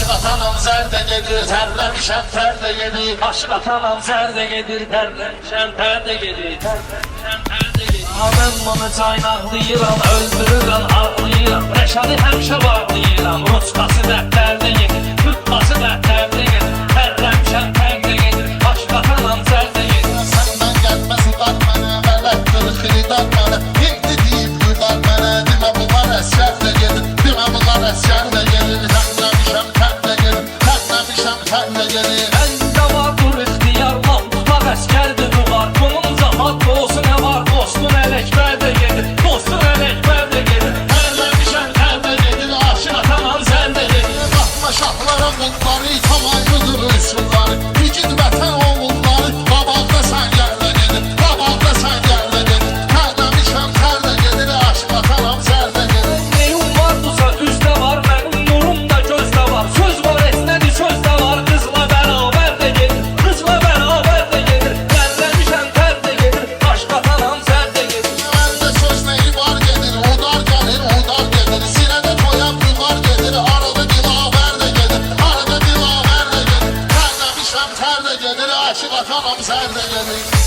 Aşık atanam zərdə gedir, tərləmişəm tərdə gedir. Aşık atanam zərdə gedir, tərləmişəm tərdə gedir. Mən bunu caynaqlayıram, öldürürəm, ağlayıram. Rəşadı həmişə bağlayıram, Ruskası dəftərdə gedir, tutması dəftərdə gedir. Tərləmişəm tərdə gedir, aşık atanam zərdə gedir. Səndən gəlməsi var mənə, vələtdir xiridat mənə. Yekdi deyib yudar mənə, demə bunlar əsgər də gedir. Demə bunlar əsgər də gedir. Tərləmişəm tərdə gedir, tərləmişəm tərdə gedir. Məndə var dur ixtiyarlam, tutaq əsgərdir duvar. Bunun zahat olsun nə var, dostun ələkbər də gedir. Dostun ələkbər də gedir. Tərləmişəm tərdə gedir, aşık atanam zərdə gedir. Batma şahlara qulları, tamaylıdır üsulları. Yigid vətən oğulları, qabaqda sən yerlə gedir. Qabaqda sən yerlə gedir. Tərləmişəm tərdə gedir, aşık atanam zərdə gedir. Neyim vardırsa üzdə var, mənim nurum da gözdə var. Söz var etmədi sözdə var, qızla bərabər də gedir. Qızla bərabər də gedir. Tərləmişəm tərdə gedir, aşık atanam zərdə gedir. Məndə söz neyi var gedir, udar gəlir, udar gedir. Sinədə toyaq yuvar gedir, arada dilavər də gedir. Arada dilavər də gedir. Tərləmişəm tərdə gedir, aşık atanam zərdə gedir.